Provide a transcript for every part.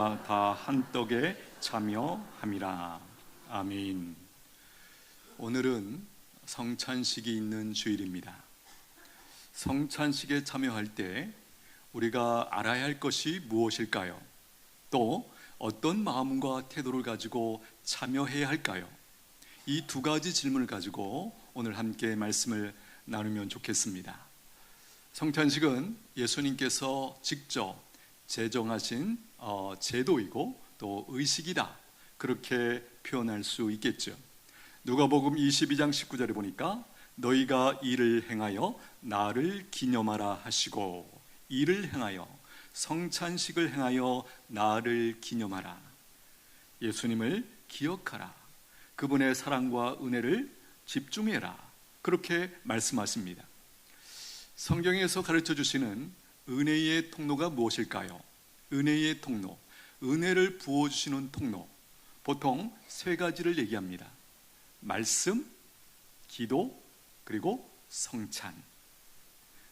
다 한떡에 참여함이라. 아멘. 오늘은 성찬식이 있는 주일입니다. 성찬식에 참여할 때 우리가 알아야 할 것이 무엇일까요? 또 어떤 마음과 태도를 가지고 참여해야 할까요? 이 두 가지 질문을 가지고 오늘 함께 말씀을 나누면 좋겠습니다. 성찬식은 예수님께서 직접 제정하신 제도이고 또 의식이다, 그렇게 표현할 수 있겠죠. 누가복음 22장 19절에 보니까 너희가 이를 행하여 나를 기념하라 하시고, 이를 행하여, 성찬식을 행하여 나를 기념하라, 예수님을 기억하라, 그분의 사랑과 은혜를 집중해라, 그렇게 말씀하십니다. 성경에서 가르쳐 주시는 은혜의 통로가 무엇일까요? 은혜의 통로, 은혜를 부어주시는 통로, 보통 세 가지를 얘기합니다. 말씀, 기도, 그리고 성찬.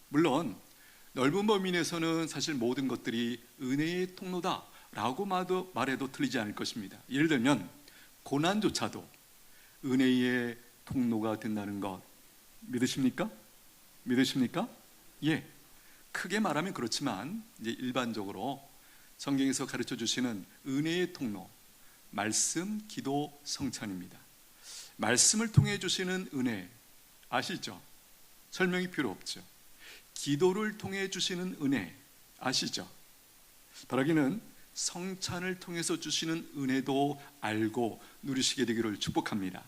물론 넓은 범위 내에서는 사실 모든 것들이 은혜의 통로다라고 말해도 틀리지 않을 것입니다. 예를 들면 고난조차도 은혜의 통로가 된다는 것 믿으십니까? 믿으십니까? 예, 크게 말하면 그렇지만 이제 일반적으로 성경에서 가르쳐 주시는 은혜의 통로, 말씀, 기도, 성찬입니다. 말씀을 통해 주시는 은혜 아시죠? 설명이 필요 없죠. 기도를 통해 주시는 은혜 아시죠? 바라기는 성찬을 통해서 주시는 은혜도 알고 누리시게 되기를 축복합니다.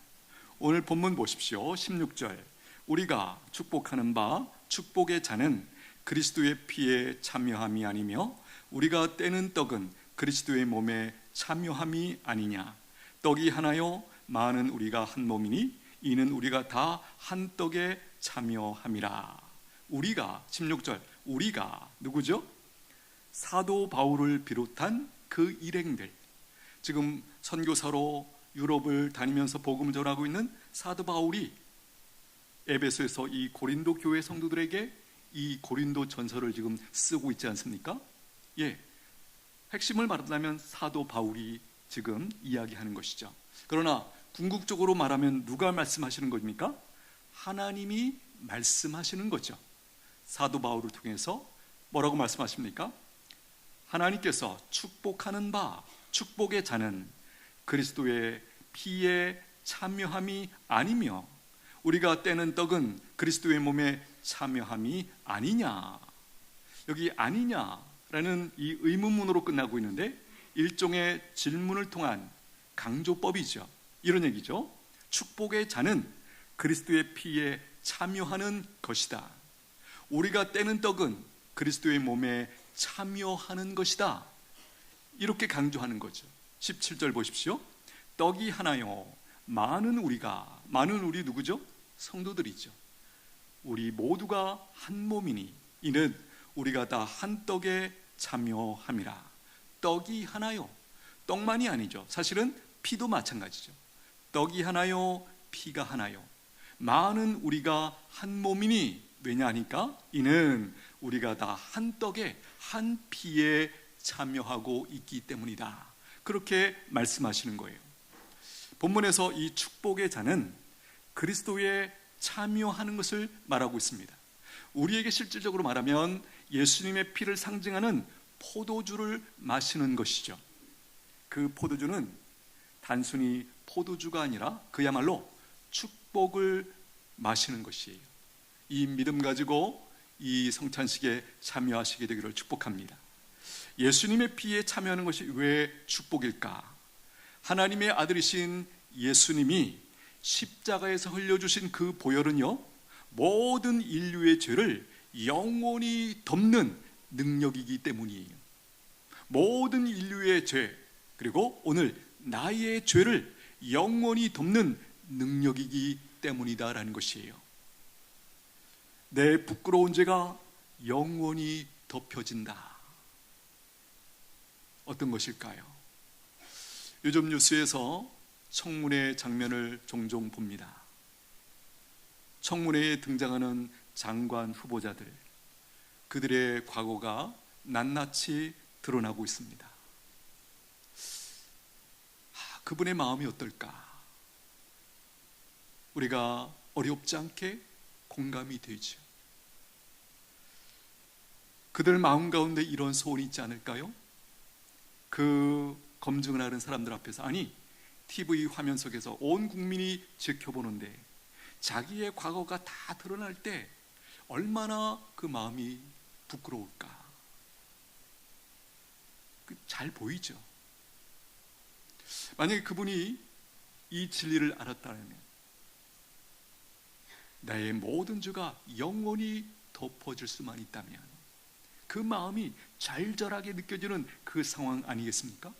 오늘 본문 보십시오. 16절, 우리가 축복하는 바 축복의 잔은 그리스도의 피에 참여함이 아니며 우리가 떼는 떡은 그리스도의 몸에 참여함이 아니냐. 떡이 하나요 많은 우리가 한 몸이니 이는 우리가 다 한 떡에 참여함이라. 우리가, 16절, 우리가 누구죠? 사도 바울을 비롯한 그 일행들, 지금 선교사로 유럽을 다니면서 복음을 전하고 있는 사도 바울이 에베소에서 이 고린도 교회 성도들에게 이 고린도 전서를 지금 쓰고 있지 않습니까? 예, 핵심을 말하자면 사도 바울이 지금 이야기하는 것이죠. 그러나 궁극적으로 말하면 누가 말씀하시는 겁니까? 하나님이 말씀하시는 거죠. 사도 바울을 통해서 뭐라고 말씀하십니까? 하나님께서 축복하는 바 축복의 잔은 그리스도의 피에 참여함이 아니며 우리가 떼는 떡은 그리스도의 몸에 참여함이 아니냐. 여기 아니냐라는 이 의문문으로 끝나고 있는데 일종의 질문을 통한 강조법이죠. 이런 얘기죠. 축복의 잔은 그리스도의 피에 참여하는 것이다. 우리가 떼는 떡은 그리스도의 몸에 참여하는 것이다. 이렇게 강조하는 거죠. 17절 보십시오. 떡이 하나요 많은 우리가, 많은 우리 누구죠? 성도들이죠. 우리 모두가 한 몸이니 이는 우리가 다 한 떡에 참여함이라. 떡이 하나요, 떡만이 아니죠. 사실은 피도 마찬가지죠. 떡이 하나요, 피가 하나요, 많은 우리가 한 몸이니, 왜냐 하니까 이는 우리가 다 한 떡에 한 피에 참여하고 있기 때문이다. 그렇게 말씀하시는 거예요. 본문에서 이 축복의 잔은 그리스도에 참여하는 것을 말하고 있습니다. 우리에게 실질적으로 말하면 예수님의 피를 상징하는 포도주를 마시는 것이죠. 그 포도주는 단순히 포도주가 아니라 그야말로 축복을 마시는 것이에요. 이 믿음 가지고 이 성찬식에 참여하시게 되기를 축복합니다. 예수님의 피에 참여하는 것이 왜 축복일까? 하나님의 아들이신 예수님이 십자가에서 흘려주신 그 보혈은요, 모든 인류의 죄를 영원히 덮는 능력이기 때문이에요. 모든 인류의 죄, 그리고 오늘 나의 죄를 영원히 덮는 능력이기 때문이다라는 것이에요. 내 부끄러운 죄가 영원히 덮여진다. 어떤 것일까요? 요즘 뉴스에서 청문회 장면을 종종 봅니다. 청문회에 등장하는 장관 후보자들, 그들의 과거가 낱낱이 드러나고 있습니다. 그분의 마음이 어떨까? 우리가 어렵지 않게 공감이 되죠. 그들 마음 가운데 이런 소원이 있지 않을까요? 그 검증을 하는 사람들 앞에서, 아니 TV 화면 속에서 온 국민이 지켜보는데 자기의 과거가 다 드러날 때 얼마나 그 마음이 부끄러울까? 잘 보이죠? 만약에 그분이 이 진리를 알았다면 나의 모든 죄가 영원히 덮어질 수만 있다면 그 마음이 절절하게 느껴지는 그 상황 아니겠습니까?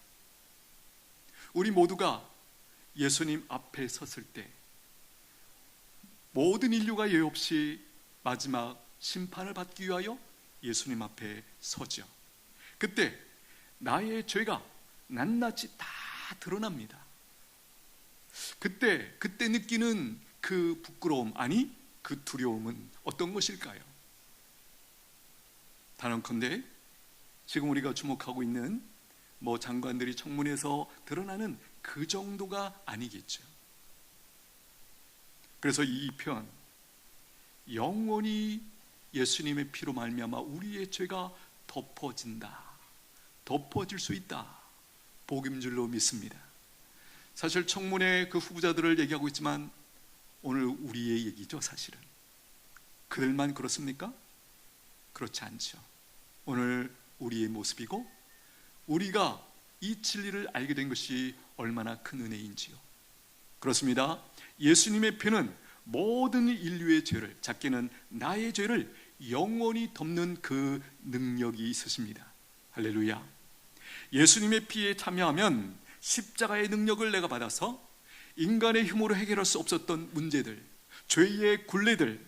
우리 모두가 예수님 앞에 섰을 때 모든 인류가 예외 없이 마지막 심판을 받기 위하여 예수님 앞에 서죠. 그때 나의 죄가 낱낱이 다 드러납니다. 그때 느끼는 그 부끄러움, 아니 그 두려움은 어떤 것일까요? 단언컨대 지금 우리가 주목하고 있는 장관들이 청문회에서 드러나는 그 정도가 아니겠죠. 그래서 이 편, 영원히 예수님의 피로 말미암아 우리의 죄가 덮어진다, 덮어질 수 있다, 복음줄로 믿습니다. 사실 청문회 그 후보자들을 얘기하고 있지만 오늘 우리의 얘기죠. 사실은 그들만 그렇습니까? 그렇지 않죠. 오늘 우리의 모습이고 우리가 이 진리를 알게 된 것이 얼마나 큰 은혜인지요. 그렇습니다. 예수님의 피는 모든 인류의 죄를, 작게는 나의 죄를 영원히 덮는 그 능력이 있으십니다. 할렐루야. 예수님의 피에 참여하면 십자가의 능력을 내가 받아서 인간의 힘으로 해결할 수 없었던 문제들, 죄의 굴레들,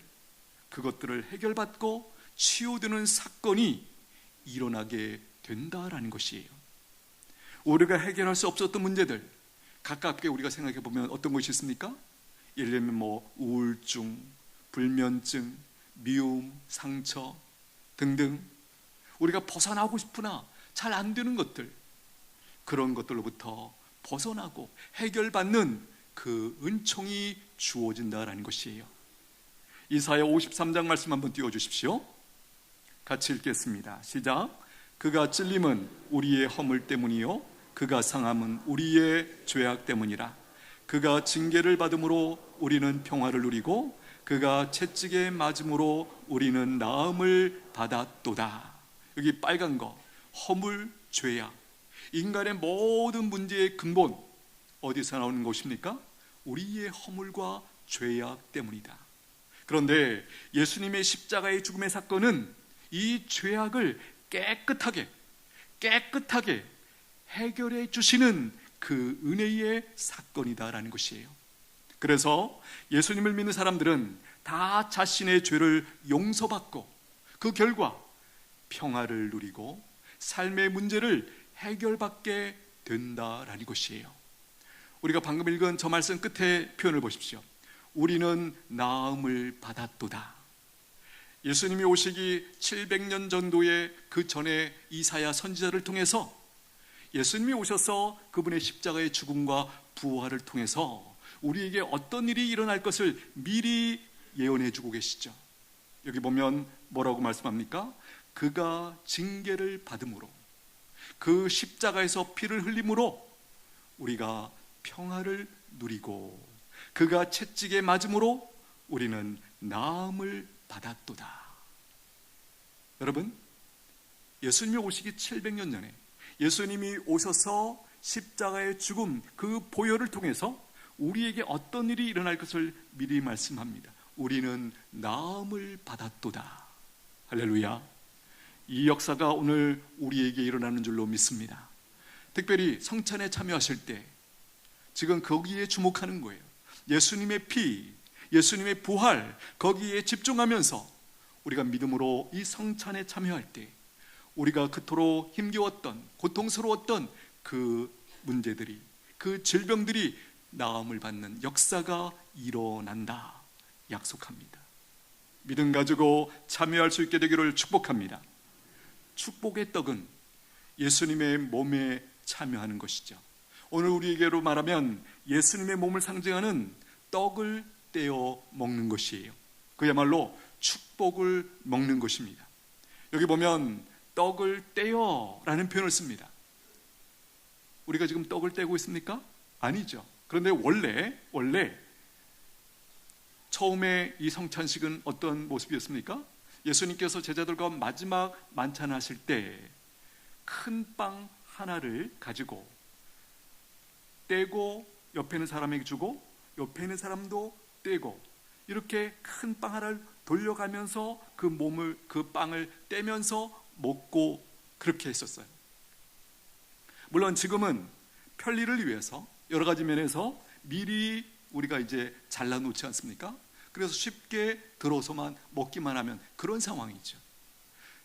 그것들을 해결받고 치유되는 사건이 일어나게 된다라는 것이에요. 우리가 해결할 수 없었던 문제들, 가깝게 우리가 생각해 보면 어떤 것이 있습니까? 예를 들면 우울증, 불면증, 미움, 상처 등등, 우리가 벗어나고 싶으나 잘 안 되는 것들, 그런 것들로부터 벗어나고 해결받는 그 은총이 주어진다라는 것이에요. 이사야 53장 말씀 한번 띄워주십시오. 같이 읽겠습니다. 시작. 그가 찔림은 우리의 허물 때문이요 그가 상함은 우리의 죄악 때문이라. 그가 징계를 받음으로 우리는 평화를 누리고 그가 채찍에 맞음으로 우리는 나음을 받았도다. 여기 빨간 거, 허물, 죄악, 인간의 모든 문제의 근본 어디서 나오는 것입니까? 우리의 허물과 죄악 때문이다. 그런데 예수님의 십자가의 죽음의 사건은 이 죄악을 깨끗하게 해결해 주시는 그 은혜의 사건이다라는 것이에요. 그래서 예수님을 믿는 사람들은 다 자신의 죄를 용서받고 그 결과 평화를 누리고 삶의 문제를 해결받게 된다라는 것이에요. 우리가 방금 읽은 저 말씀 끝에 표현을 보십시오. 우리는 나음을 받았도다. 예수님이 오시기 700년 전도의 그 전에 이사야 선지자를 통해서 예수님이 오셔서 그분의 십자가의 죽음과 부활을 통해서 우리에게 어떤 일이 일어날 것을 미리 예언해 주고 계시죠. 여기 보면 뭐라고 말씀합니까? 그가 징계를 받음으로, 그 십자가에서 피를 흘림으로 우리가 평화를 누리고 그가 채찍에 맞음으로 우리는 나음을 받았도다. 여러분, 예수님이 오시기 700년 전에 예수님이 오셔서 십자가의 죽음, 그 보혈을 통해서 우리에게 어떤 일이 일어날 것을 미리 말씀합니다. 우리는 나음을 받았도다. 할렐루야. 이 역사가 오늘 우리에게 일어나는 줄로 믿습니다. 특별히 성찬에 참여하실 때 지금 거기에 주목하는 거예요. 예수님의 피, 예수님의 부활, 거기에 집중하면서 우리가 믿음으로 이 성찬에 참여할 때 우리가 그토록 힘겨웠던, 고통스러웠던 그 문제들이, 그 질병들이 나음을 받는 역사가 일어난다 약속합니다. 믿음 가지고 참여할 수 있게 되기를 축복합니다. 축복의 떡은 예수님의 몸에 참여하는 것이죠. 오늘 우리에게로 말하면 예수님의 몸을 상징하는 떡을 떼어 먹는 것이에요. 그야말로 축복을 먹는 것입니다. 여기 보면 떡을 떼어 라는 표현을 씁니다. 우리가 지금 떡을 떼고 있습니까? 아니죠. 그런데 원래 처음에 이 성찬식은 어떤 모습이었습니까? 예수님께서 제자들과 마지막 만찬하실 때 큰 빵 하나를 가지고 떼고 옆에 있는 사람에게 주고 옆에 있는 사람도 떼고 이렇게 큰 빵 하나를 돌려가면서 그 빵을 떼면서 먹고 그렇게 했었어요. 물론 지금은 편리를 위해서 여러 가지 면에서 미리 우리가 이제 잘라놓지 않습니까? 그래서 쉽게 들어서만 먹기만 하면 그런 상황이죠.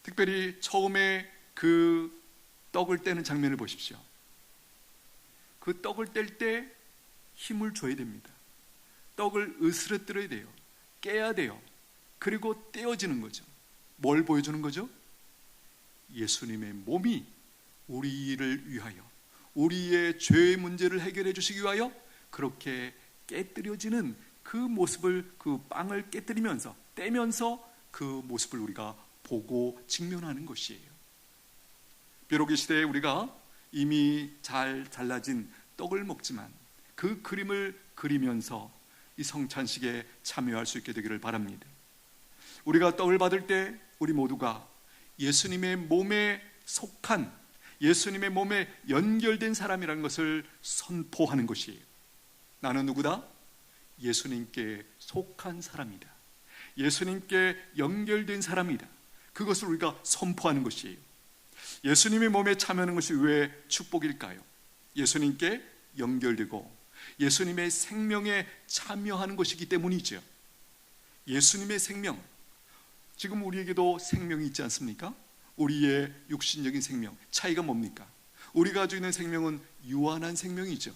특별히 처음에 그 떡을 떼는 장면을 보십시오. 그 떡을 뗄 때 힘을 줘야 됩니다. 떡을 으스러뜨려야 돼요. 깨야 돼요. 그리고 떼어지는 거죠. 뭘 보여주는 거죠? 예수님의 몸이 우리를 위하여, 우리의 죄의 문제를 해결해 주시기 위하여 그렇게 깨뜨려지는 그 모습을, 그 빵을 깨뜨리면서 떼면서 그 모습을 우리가 보고 직면하는 것이에요. 비록 이 시대에 우리가 이미 잘 잘라진 떡을 먹지만 그 그림을 그리면서 이 성찬식에 참여할 수 있게 되기를 바랍니다. 우리가 떡을 받을 때 우리 모두가 예수님의 몸에 속한, 예수님의 몸에 연결된 사람이라는 것을 선포하는 것이에요. 나는 누구다? 예수님께 속한 사람이다. 예수님께 연결된 사람이다. 그것을 우리가 선포하는 것이에요. 예수님의 몸에 참여하는 것이 왜 축복일까요? 예수님께 연결되고 예수님의 생명에 참여하는 것이기 때문이죠. 예수님의 생명, 지금 우리에게도 생명이 있지 않습니까? 우리의 육신적인 생명, 차이가 뭡니까? 우리가 가지고 있는 생명은 유한한 생명이죠.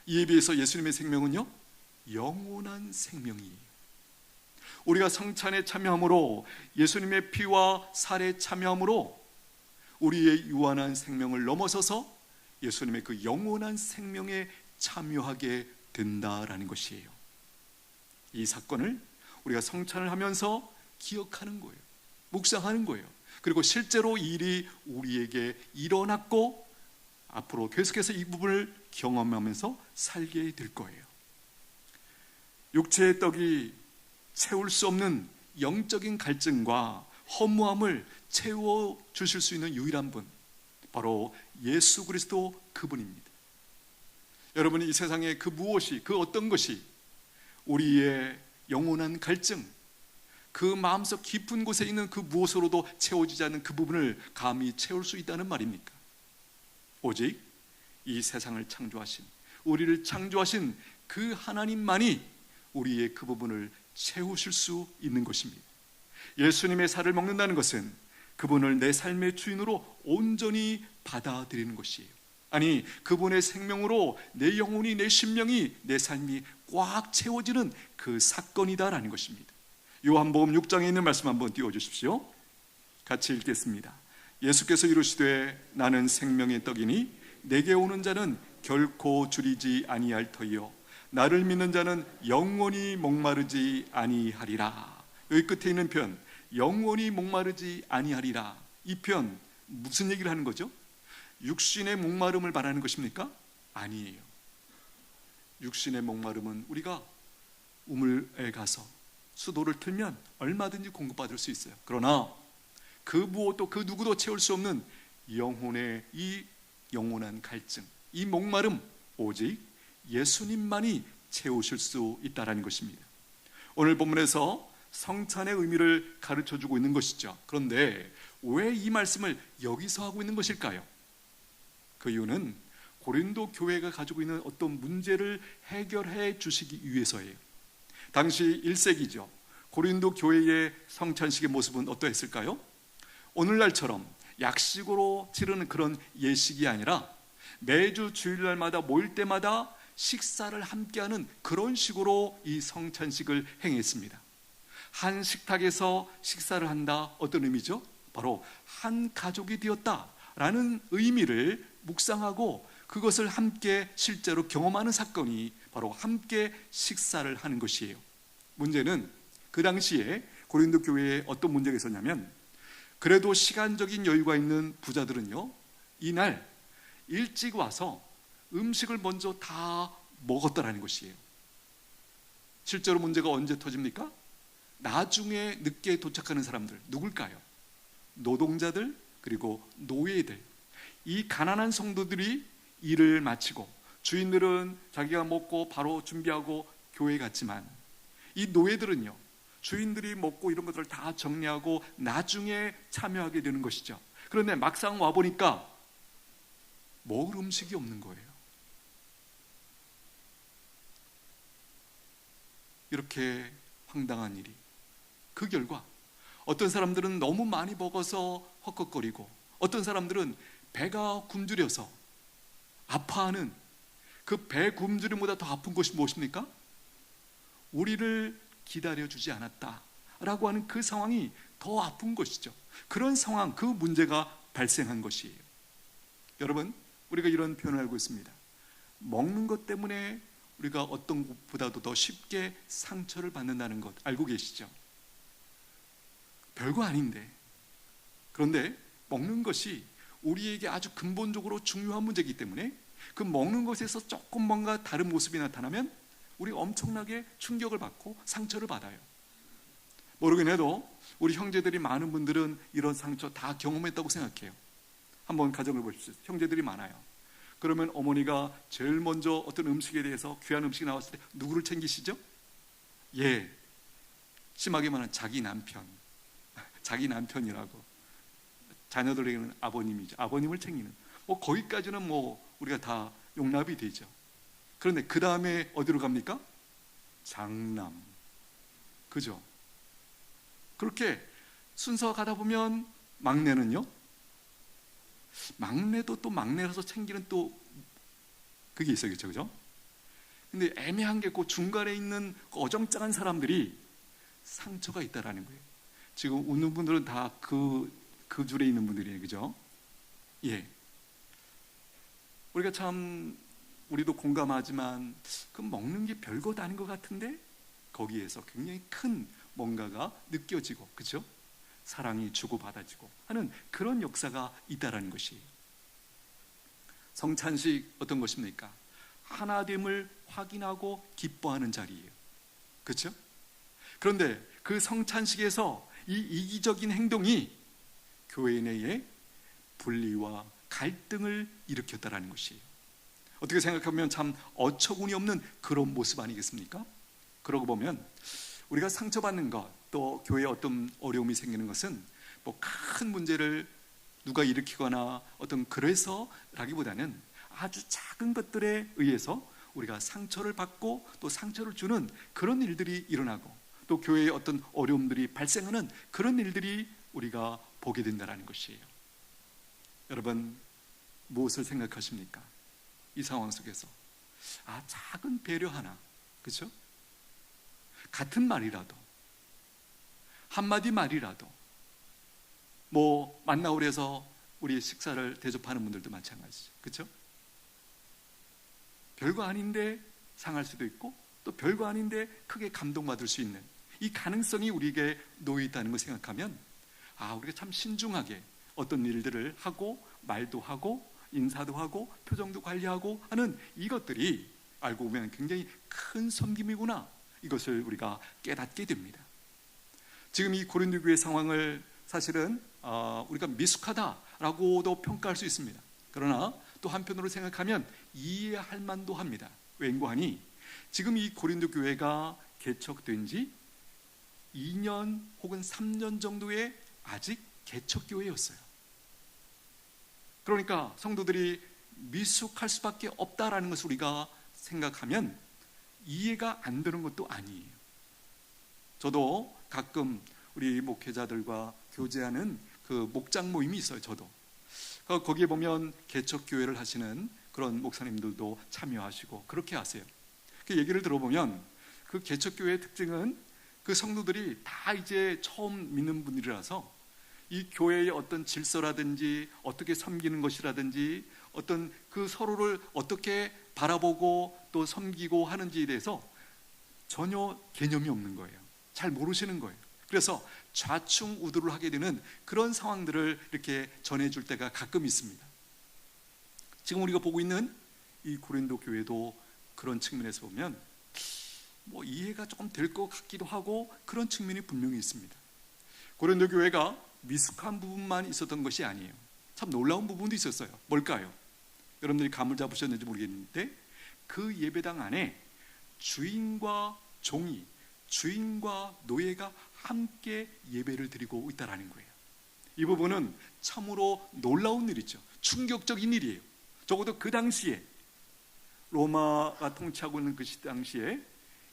이에 비해서 예수님의 생명은요, 영원한 생명이에요. 우리가 성찬에 참여함으로, 예수님의 피와 살에 참여함으로 우리의 유한한 생명을 넘어서서 예수님의 그 영원한 생명에 참여하게 된다라는 것이에요. 이 사건을 우리가 성찬을 하면서 기억하는 거예요. 묵상하는 거예요. 그리고 실제로 이 일이 우리에게 일어났고 앞으로 계속해서 이 부분을 경험하면서 살게 될 거예요. 육체의 떡이 채울 수 없는 영적인 갈증과 허무함을 채워주실 수 있는 유일한 분, 바로 예수 그리스도 그분입니다. 여러분이 이 세상에 그 무엇이, 그 어떤 것이 우리의 영원한 갈증, 그 마음속 깊은 곳에 있는 그 무엇으로도 채워지지 않는 그 부분을 감히 채울 수 있다는 말입니까? 오직 이 세상을 창조하신, 우리를 창조하신 그 하나님만이 우리의 그 부분을 채우실 수 있는 것입니다. 예수님의 살을 먹는다는 것은 그분을 내 삶의 주인으로 온전히 받아들이는 것이에요. 아니, 그분의 생명으로 내 영혼이, 내 심령이, 내 삶이 꽉 채워지는 그 사건이다라는 것입니다. 요한복음 6장에 있는 말씀 한번 띄워주십시오. 같이 읽겠습니다. 예수께서 이르시되 나는 생명의 떡이니 내게 오는 자는 결코 줄이지 아니할 터이요 나를 믿는 자는 영원히 목마르지 아니하리라. 여기 끝에 있는 편, 영원히 목마르지 아니하리라, 이 편 무슨 얘기를 하는 거죠? 육신의 목마름을 말하는 것입니까? 아니에요. 육신의 목마름은 우리가 우물에 가서 수도를 틀면 얼마든지 공급받을 수 있어요. 그러나 그 무엇도 그 누구도 채울 수 없는 영혼의 이 영원한 갈증, 이 목마름, 오직 예수님만이 채우실 수 있다는 것입니다. 오늘 본문에서 성찬의 의미를 가르쳐주고 있는 것이죠. 그런데 왜 이 말씀을 여기서 하고 있는 것일까요? 그 이유는 고린도 교회가 가지고 있는 어떤 문제를 해결해 주시기 위해서예요. 당시 1세기죠. 고린도 교회의 성찬식의 모습은 어떠했을까요? 오늘날처럼 약식으로 치르는 그런 예식이 아니라 매주 주일날마다 모일 때마다 식사를 함께하는 그런 식으로 이 성찬식을 행했습니다. 한 식탁에서 식사를 한다, 어떤 의미죠? 바로 한 가족이 되었다라는 의미를 묵상하고 그것을 함께 실제로 경험하는 사건이 바로 함께 식사를 하는 것이에요. 문제는 그 당시에 고린도 교회에 어떤 문제가 있었냐면, 그래도 시간적인 여유가 있는 부자들은요, 이날 일찍 와서 음식을 먼저 다 먹었다라는 것이에요. 실제로 문제가 언제 터집니까? 나중에 늦게 도착하는 사람들, 누굴까요? 노동자들, 그리고 노예들. 이 가난한 성도들이 일을 마치고, 주인들은 자기가 먹고 바로 준비하고 교회에 갔지만, 이 노예들은요, 주인들이 먹고 이런 것들을 다 정리하고 나중에 참여하게 되는 것이죠. 그런데 막상 와보니까 먹을 음식이 없는 거예요. 이렇게 황당한 일이. 그 결과 어떤 사람들은 너무 많이 먹어서 헉헉거리고, 어떤 사람들은 배가 굶주려서 아파하는, 그 배 굶주림보다 더 아픈 것이 무엇입니까? 우리를 기다려주지 않았다 라고 하는 그 상황이 더 아픈 것이죠. 그런 상황, 그 문제가 발생한 것이에요. 여러분, 우리가 이런 표현을 알고 있습니다. 먹는 것 때문에 우리가 어떤 것보다도 더 쉽게 상처를 받는다는 것 알고 계시죠? 별거 아닌데, 그런데 먹는 것이 우리에게 아주 근본적으로 중요한 문제이기 때문에 그 먹는 것에서 조금 뭔가 다른 모습이 나타나면 우리 엄청나게 충격을 받고 상처를 받아요. 모르긴 해도 우리 형제들이 많은 분들은 이런 상처 다 경험했다고 생각해요. 한번 가정을 보십시오. 형제들이 많아요. 그러면 어머니가 제일 먼저 어떤 음식에 대해서, 귀한 음식이 나왔을 때 누구를 챙기시죠? 예, 심하게 말하면 자기 남편, 자기 남편이라고. 자녀들에게는 아버님이죠. 아버님을 챙기는, 거기까지는 우리가 다 용납이 되죠. 그런데 그 다음에 어디로 갑니까? 장남. 그죠? 그렇게 순서가 가다 보면 막내는요, 막내도 또 막내라서 챙기는 또 그게 있어야겠죠. 그죠? 근데 애매한 게 그 중간에 있는 그 어정쩡한 사람들이 상처가 있다라는 거예요. 지금 웃는 분들은 다 그 줄에 있는 분들이에요. 그죠? 예. 우리가 참, 우리도 공감하지만 그 먹는 게 별것 아닌 것 같은데 거기에서 굉장히 큰 뭔가가 느껴지고, 그렇죠? 사랑이 주고받아지고 하는 그런 역사가 있다라는 것이에요. 성찬식 어떤 것입니까? 하나됨을 확인하고 기뻐하는 자리예요. 그렇죠? 그런데 그 성찬식에서 이 이기적인 행동이 교회 내에 분리와 갈등을 일으켰다라는 것이에요. 어떻게 생각하면 참 어처구니 없는 그런 모습 아니겠습니까? 그러고 보면 우리가 상처받는 것, 또 교회에 어떤 어려움이 생기는 것은 큰 문제를 누가 일으키거나 어떤 그래서라기보다는 아주 작은 것들에 의해서 우리가 상처를 받고 또 상처를 주는 그런 일들이 일어나고, 또 교회에 어떤 어려움들이 발생하는 그런 일들이 우리가 보게 된다는 것이에요. 여러분, 무엇을 생각하십니까? 이 상황 속에서 작은 배려 하나, 그렇죠? 같은 말이라도, 한마디 말이라도, 만나고 그래서 우리 식사를 대접하는 분들도 마찬가지죠. 그렇죠? 별거 아닌데 상할 수도 있고, 또 별거 아닌데 크게 감동받을 수 있는 이 가능성이 우리에게 놓여 있다는 걸 생각하면 우리가 참 신중하게 어떤 일들을 하고, 말도 하고, 인사도 하고, 표정도 관리하고 하는 이것들이 알고 보면 굉장히 큰 섬김이구나, 이것을 우리가 깨닫게 됩니다. 지금 이 고린도 교회 상황을 사실은 우리가 미숙하다라고도 평가할 수 있습니다. 그러나 또 한편으로 생각하면 이해할 만도 합니다. 왠고하니 지금 이 고린도 교회가 개척된 지 2년 혹은 3년 정도의 아직 개척교회였어요. 그러니까 성도들이 미숙할 수밖에 없다라는 것을 우리가 생각하면 이해가 안 되는 것도 아니에요. 저도 가끔 우리 목회자들과 교제하는 그 목장 모임이 있어요. 저도 거기에 보면 개척교회를 하시는 그런 목사님들도 참여하시고 그렇게 하세요. 그 얘기를 들어보면 그 개척교회의 특징은 그 성도들이 다 이제 처음 믿는 분들이라서 이 교회의 어떤 질서라든지 어떻게 섬기는 것이라든지 어떤 그 서로를 어떻게 바라보고 또 섬기고 하는지에 대해서 전혀 개념이 없는 거예요. 잘 모르시는 거예요. 그래서 좌충우돌을 하게 되는 그런 상황들을 이렇게 전해줄 때가 가끔 있습니다. 지금 우리가 보고 있는 이 고린도 교회도 그런 측면에서 보면 뭐 이해가 조금 될 것 같기도 하고 그런 측면이 분명히 있습니다. 고린도 교회가 미숙한 부분만 있었던 것이 아니에요. 참 놀라운 부분도 있었어요. 뭘까요? 여러분들이 감을 잡으셨는지 모르겠는데 그 예배당 안에 주인과 종이, 주인과 노예가 함께 예배를 드리고 있다는 거예요. 이 부분은 참으로 놀라운 일이죠. 충격적인 일이에요. 적어도 그 당시에 로마가 통치하고 있는 그 당시에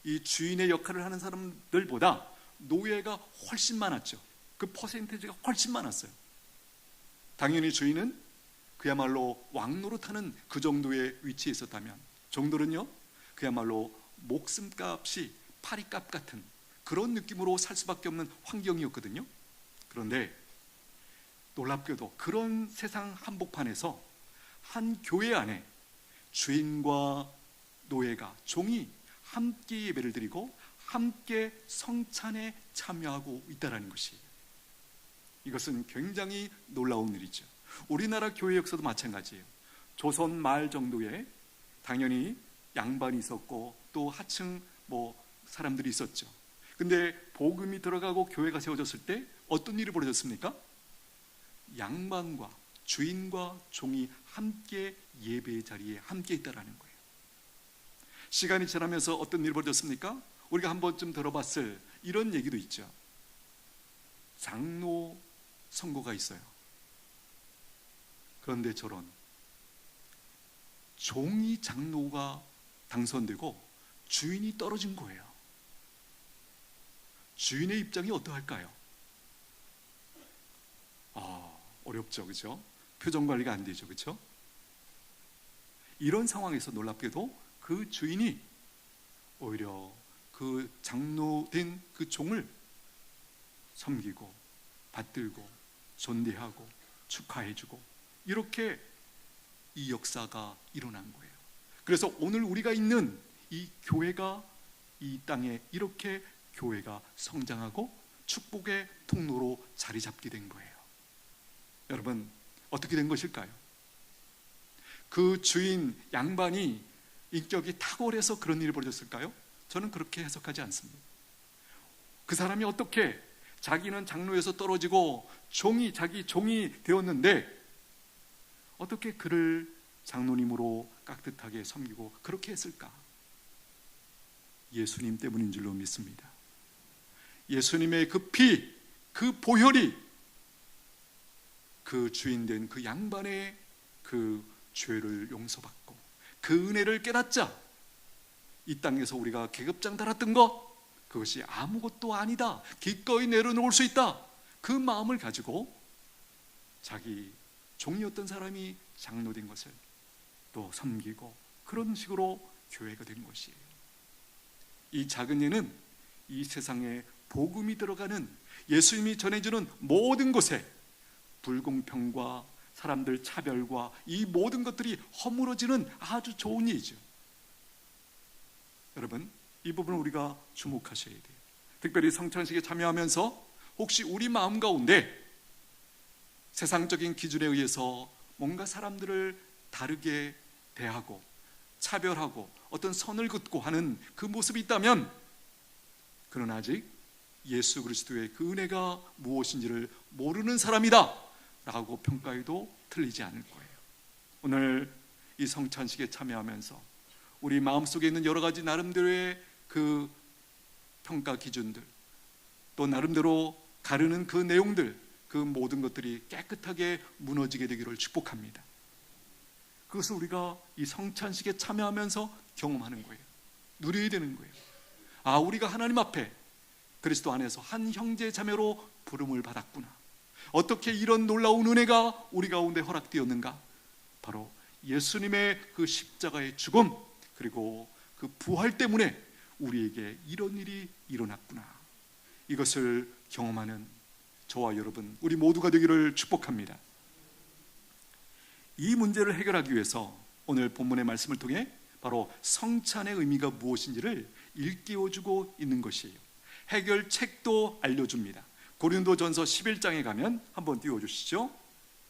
이 주인의 역할을 하는 사람들보다 노예가 훨씬 많았죠. 그 퍼센테이지가 훨씬 많았어요. 당연히 주인은 그야말로 왕노릇하는 그 정도의 위치에 있었다면 종들은요 그야말로 목숨값이 파리값 같은 그런 느낌으로 살 수밖에 없는 환경이었거든요. 그런데 놀랍게도 그런 세상 한복판에서 한 교회 안에 주인과 노예가, 종이 함께 예배를 드리고 함께 성찬에 참여하고 있다는 것이에요. 이것은 굉장히 놀라운 일이죠. 우리나라 교회 역사도 마찬가지예요. 조선 말 정도에 당연히 양반이 있었고 또 하층 사람들이 있었죠. 근데 복음이 들어가고 교회가 세워졌을 때 어떤 일이 벌어졌습니까? 양반과 주인과 종이 함께 예배의 자리에 함께 있다라는 거예요. 시간이 지나면서 어떤 일이 벌어졌습니까? 우리가 한 번쯤 들어봤을 이런 얘기도 있죠. 장로 선거가 있어요. 그런데 저런 종이 장로가 당선되고 주인이 떨어진 거예요. 주인의 입장이 어떠할까요? 어렵죠, 그렇죠? 표정 관리가 안 되죠, 그렇죠? 이런 상황에서 놀랍게도 그 주인이 오히려 그 장로된 그 종을 섬기고 받들고 존대하고 축하해주고 이렇게 이 역사가 일어난 거예요. 그래서 오늘 우리가 있는 이 교회가 이 땅에 이렇게 교회가 성장하고 축복의 통로로 자리 잡게 된 거예요. 여러분 어떻게 된 것일까요? 그 주인 양반이 인격이 탁월해서 그런 일이 벌어졌을까요? 저는 그렇게 해석하지 않습니다. 그 사람이 어떻게 자기는 장로에서 떨어지고 자기 종이 되었는데 어떻게 그를 장로님으로 깍듯하게 섬기고 그렇게 했을까? 예수님 때문인 줄로 믿습니다. 예수님의 그 피, 그 보혈이 그 주인된 그 양반의 그 죄를 용서받고 그 은혜를 깨닫자 이 땅에서 우리가 계급장 달았던 것 그것이 아무것도 아니다, 기꺼이 내려놓을 수 있다, 그 마음을 가지고 자기 종이었던 사람이 장로된 것을 또 섬기고 그런 식으로 교회가 된 것이에요. 이 작은 예는 이 세상에 복음이 들어가는 예수님이 전해주는 모든 곳에 불공평과 사람들 차별과 이 모든 것들이 허물어지는 아주 좋은 일이죠. 여러분 이 부분을 우리가 주목하셔야 돼요. 특별히 성찬식에 참여하면서 혹시 우리 마음 가운데 세상적인 기준에 의해서 뭔가 사람들을 다르게 대하고 차별하고 어떤 선을 긋고 하는 그 모습이 있다면 그는 아직 예수 그리스도의 그 은혜가 무엇인지를 모르는 사람이다 라고 평가해도 틀리지 않을 거예요. 오늘 이 성찬식에 참여하면서 우리 마음속에 있는 여러 가지 나름대로의 그 평가 기준들 또 나름대로 가르는 그 내용들 그 모든 것들이 깨끗하게 무너지게 되기를 축복합니다. 그것을 우리가 이 성찬식에 참여하면서 경험하는 거예요. 누려야 되는 거예요. 우리가 하나님 앞에 그리스도 안에서 한 형제 자매로 부름을 받았구나. 어떻게 이런 놀라운 은혜가 우리 가운데 허락되었는가? 바로 예수님의 그 십자가의 죽음 그리고 그 부활 때문에 우리에게 이런 일이 일어났구나. 이것을 경험하는 저와 여러분 우리 모두가 되기를 축복합니다. 이 문제를 해결하기 위해서 오늘 본문의 말씀을 통해 바로 성찬의 의미가 무엇인지를 일깨워주고 있는 것이에요. 해결책도 알려줍니다. 고린도전서 11장에 가면 한번 띄워주시죠.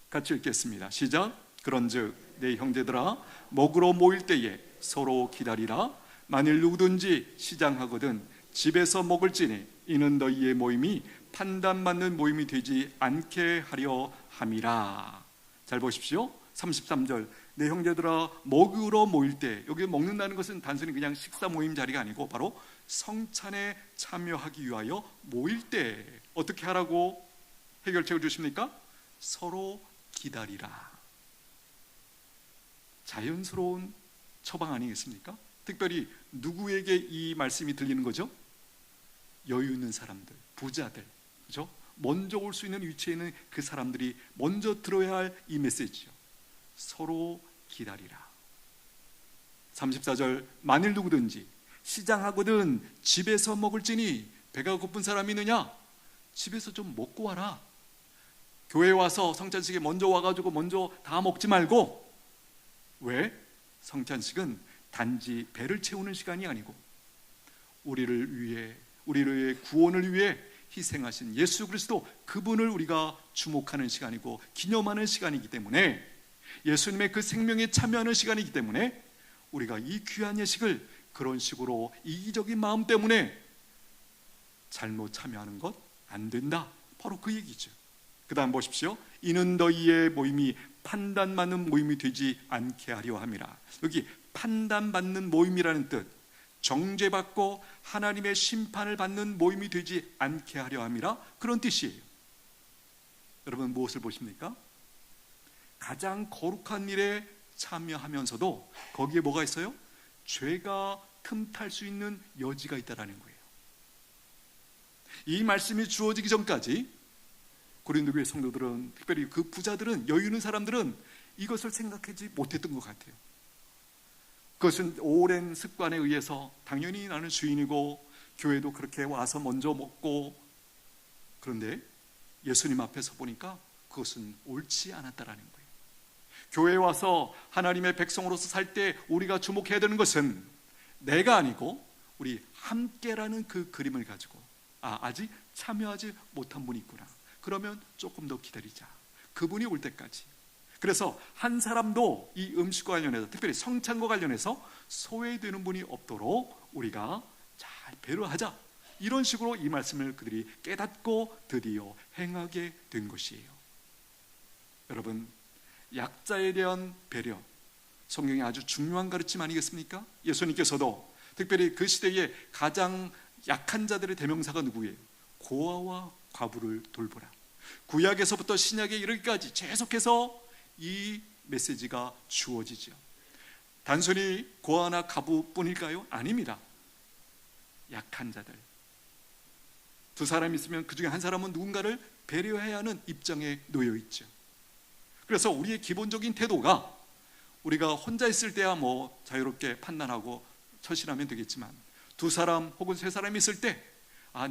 같이 읽겠습니다. 시작. 그런즉 내 형제들아, 먹으러 모일 때에 서로 기다리라. 만일 누구든지 시장하거든 집에서 먹을지니 이는 너희의 모임이 판단받는 모임이 되지 않게 하려 함이라. 잘 보십시오. 33절, 내 형제들아 먹으러 모일 때, 여기 먹는다는 것은 단순히 그냥 식사 모임 자리가 아니고 바로 성찬에 참여하기 위하여 모일 때 어떻게 하라고 해결책을 주십니까? 서로 기다리라. 자연스러운 처방 아니겠습니까? 특별히 누구에게 이 말씀이 들리는 거죠? 여유 있는 사람들, 부자들, 그렇죠? 먼저 올 수 있는 위치에 있는 그 사람들이 먼저 들어야 할 이 메시지죠. 서로 기다리라. 34절, 만일 누구든지 시장하거든 집에서 먹을지니 배가 고픈 사람이 있느냐? 집에서 좀 먹고 와라. 교회 와서 성찬식에 먼저 와가지고 먼저 다 먹지 말고. 왜? 성찬식은 단지 배를 채우는 시간이 아니고 우리를 위해 구원을 위해 희생하신 예수 그리스도, 그분을 우리가 주목하는 시간이고 기념하는 시간이기 때문에, 예수님의 그 생명에 참여하는 시간이기 때문에 우리가 이 귀한 예식을 그런 식으로 이기적인 마음 때문에 잘못 참여하는 것 안 된다. 바로 그 얘기죠. 그 다음 보십시오. 이는 너희의 모임이 판단받는 모임이 되지 않게 하려 함이라. 여기 판단받는 모임이라는 뜻, 정죄받고 하나님의 심판을 받는 모임이 되지 않게 하려 함이라, 그런 뜻이에요. 여러분 무엇을 보십니까? 가장 거룩한 일에 참여하면서도 거기에 뭐가 있어요? 죄가 틈탈 수 있는 여지가 있다는 거예요. 이 말씀이 주어지기 전까지 고린도 교회 성도들은, 특별히 그 부자들은, 여유 있는 사람들은 이것을 생각하지 못했던 것 같아요. 그것은 오랜 습관에 의해서 당연히 나는 주인이고 교회도 그렇게 와서 먼저 먹고, 그런데 예수님 앞에서 보니까 그것은 옳지 않았다라는 거예요. 교회에 와서 하나님의 백성으로서 살 때 우리가 주목해야 되는 것은 내가 아니고 우리 함께라는 그 그림을 가지고, 아직 참여하지 못한 분이 있구나. 그러면 조금 더 기다리자. 그분이 올 때까지. 그래서 한 사람도 이 음식과 관련해서, 특별히 성찬과 관련해서 소외되는 분이 없도록 우리가 잘 배려하자. 이런 식으로 이 말씀을 그들이 깨닫고 드디어 행하게 된 것이에요. 여러분, 약자에 대한 배려, 성경의 아주 중요한 가르침 아니겠습니까? 예수님께서도 특별히 그 시대에 가장 약한 자들의 대명사가 누구예요? 고아와 과부를 돌보라. 구약에서부터 신약에 이르기까지 계속해서 이 메시지가 주어지죠. 단순히 고아나 과부뿐일까요? 아닙니다. 약한 자들, 두 사람 있으면 그 중에 한 사람은 누군가를 배려해야 하는 입장에 놓여 있죠. 그래서 우리의 기본적인 태도가, 우리가 혼자 있을 때야 뭐 자유롭게 판단하고 처신하면 되겠지만, 두 사람 혹은 세 사람이 있을 때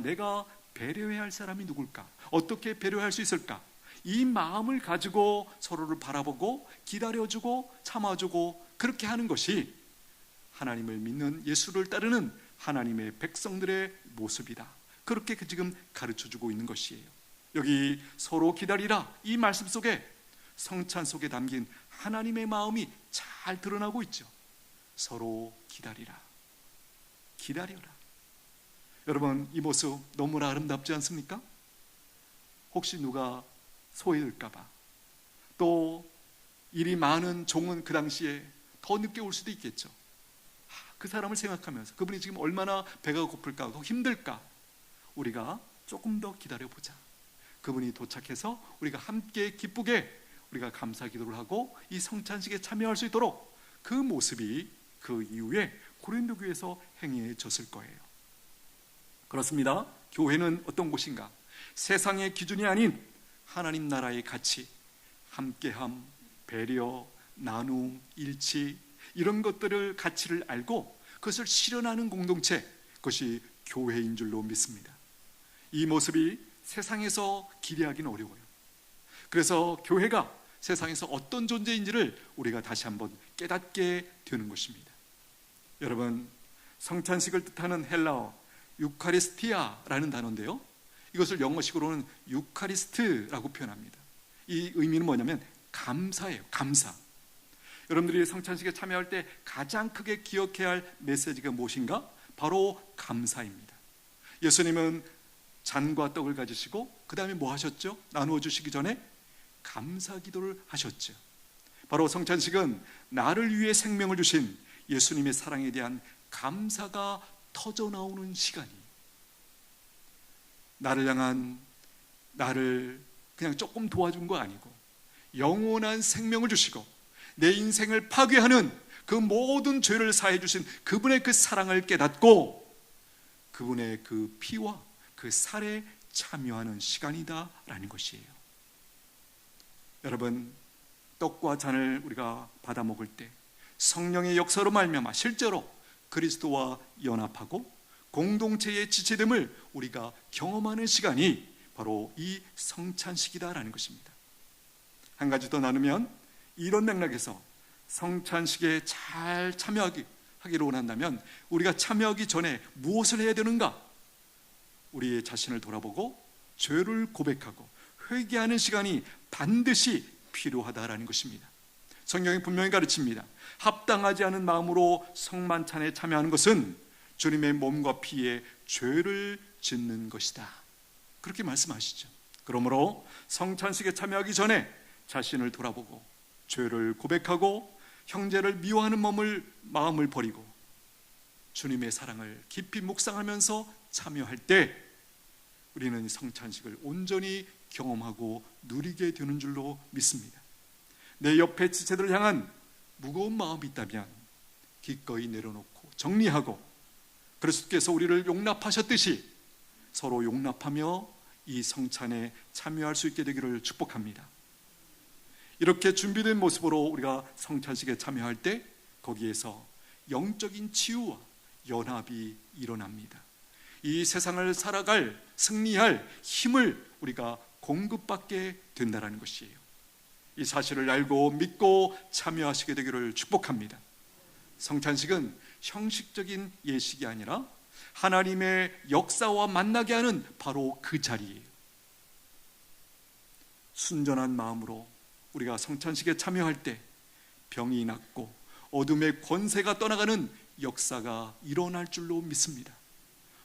내가 배려해야 할 사람이 누굴까? 어떻게 배려할 수 있을까? 이 마음을 가지고 서로를 바라보고 기다려주고 참아주고, 그렇게 하는 것이 하나님을 믿는, 예수를 따르는 하나님의 백성들의 모습이다. 그렇게 지금 가르쳐주고 있는 것이에요. 여기 서로 기다리라, 이 말씀 속에, 성찬 속에 담긴 하나님의 마음이 잘 드러나고 있죠. 서로 기다리라. 기다려라. 여러분, 이 모습 너무나 아름답지 않습니까? 혹시 누가 소외될까봐, 또 일이 많은 종은 그 당시에 더 늦게 올 수도 있겠죠. 그 사람을 생각하면서 그분이 지금 얼마나 배가 고플까, 더 힘들까, 우리가 조금 더 기다려보자. 그분이 도착해서 우리가 함께 기쁘게 우리가 감사 기도를 하고 이 성찬식에 참여할 수 있도록, 그 모습이 그 이후에 고린도 교회에서 행해졌을 거예요. 그렇습니다. 교회는 어떤 곳인가? 세상의 기준이 아닌 하나님 나라의 가치, 함께함, 배려, 나눔, 일치, 이런 것들을, 가치를 알고 그것을 실현하는 공동체, 그것이 교회인 줄로 믿습니다. 이 모습이 세상에서 기대하기는 어려워요. 그래서 교회가 세상에서 어떤 존재인지를 우리가 다시 한번 깨닫게 되는 것입니다. 여러분, 성찬식을 뜻하는 헬라어 유카리스티아라는 단어인데요, 이것을 영어식으로는 유카리스트라고 표현합니다. 이 의미는 뭐냐면 감사예요. 감사. 여러분들이 성찬식에 참여할 때 가장 크게 기억해야 할 메시지가 무엇인가? 바로 감사입니다. 예수님은 잔과 떡을 가지시고 그 다음에 뭐 하셨죠? 나누어 주시기 전에 감사 기도를 하셨죠. 바로 성찬식은 나를 위해 생명을 주신 예수님의 사랑에 대한 감사가 터져나오는 시간이에요. 나를 향한, 나를 그냥 조금 도와준 거 아니고 영원한 생명을 주시고 내 인생을 파괴하는 그 모든 죄를 사해 주신 그분의 그 사랑을 깨닫고 그분의 그 피와 그 살에 참여하는 시간이다라는 것이에요. 여러분, 떡과 잔을 우리가 받아 먹을 때 성령의 역사로 말미암아 실제로 그리스도와 연합하고 공동체의 지체됨을 우리가 경험하는 시간이 바로 이 성찬식이다라는 것입니다. 한 가지 더 나누면 이런 맥락에서 성찬식에 잘 참여하기를 원한다면 우리가 참여하기 전에 무엇을 해야 되는가? 우리의 자신을 돌아보고 죄를 고백하고 회개하는 시간이 반드시 필요하다라는 것입니다. 성경이 분명히 가르칩니다. 합당하지 않은 마음으로 성만찬에 참여하는 것은 주님의 몸과 피에 죄를 짓는 것이다, 그렇게 말씀하시죠. 그러므로 성찬식에 참여하기 전에 자신을 돌아보고 죄를 고백하고 형제를 미워하는 마음을 버리고 주님의 사랑을 깊이 묵상하면서 참여할 때 우리는 성찬식을 온전히 경험하고 누리게 되는 줄로 믿습니다. 내 옆에 지체들을 향한 무거운 마음이 있다면 기꺼이 내려놓고 정리하고 그리스도께서 우리를 용납하셨듯이 서로 용납하며 이 성찬에 참여할 수 있게 되기를 축복합니다. 이렇게 준비된 모습으로 우리가 성찬식에 참여할 때 거기에서 영적인 치유와 연합이 일어납니다. 이 세상을 살아갈, 승리할 힘을 우리가 공급받게 된다는 것이에요. 이 사실을 알고 믿고 참여하시게 되기를 축복합니다. 성찬식은 형식적인 예식이 아니라 하나님의 역사와 만나게 하는 바로 그 자리예요. 순전한 마음으로 우리가 성찬식에 참여할 때 병이 낫고 어둠의 권세가 떠나가는 역사가 일어날 줄로 믿습니다.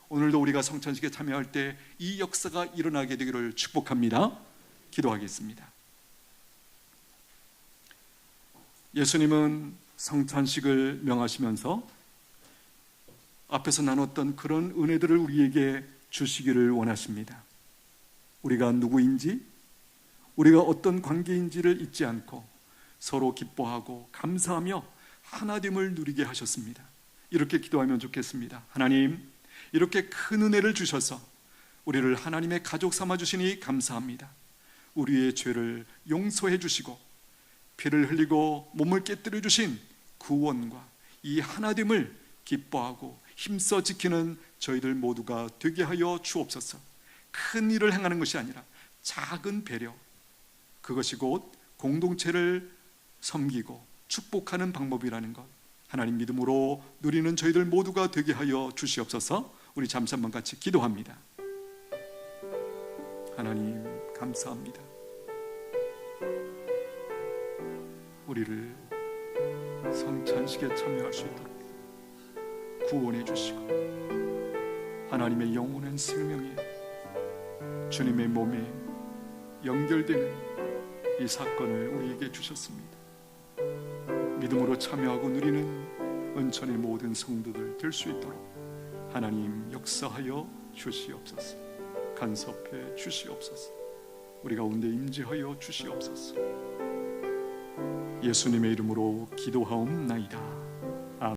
오늘도 우리가 성찬식에 참여할 때 이 역사가 일어나게 되기를 축복합니다. 기도하겠습니다. 예수님은 성찬식을 명하시면서 앞에서 나눴던 그런 은혜들을 우리에게 주시기를 원하십니다. 우리가 누구인지, 우리가 어떤 관계인지를 잊지 않고 서로 기뻐하고 감사하며 하나됨을 누리게 하셨습니다. 이렇게 기도하면 좋겠습니다. 하나님, 이렇게 큰 은혜를 주셔서 우리를 하나님의 가족 삼아 주시니 감사합니다. 우리의 죄를 용서해 주시고 피를 흘리고 몸을 깨뜨려 주신 구원과 이 하나됨을 기뻐하고 힘써 지키는 저희들 모두가 되게 하여 주옵소서. 큰 일을 행하는 것이 아니라 작은 배려, 그것이 곧 공동체를 섬기고 축복하는 방법이라는 것, 하나님 믿음으로 누리는 저희들 모두가 되게 하여 주시옵소서. 우리 잠시 한번 같이 기도합니다. 하나님 감사합니다. 우리를 성찬식에 참여할 수 있도록 구원해 주시고 하나님의 영원한 생명에 주님의 몸에 연결되는 이 사건을 우리에게 주셨습니다. 믿음으로 참여하고 누리는 은천의 모든 성도들 될 수 있도록 하나님 역사하여 주시옵소서. 간섭해 주시옵소서. 우리 가운데 임재하여 주시옵소서. 예수님의 이름으로 기도하옵나이다.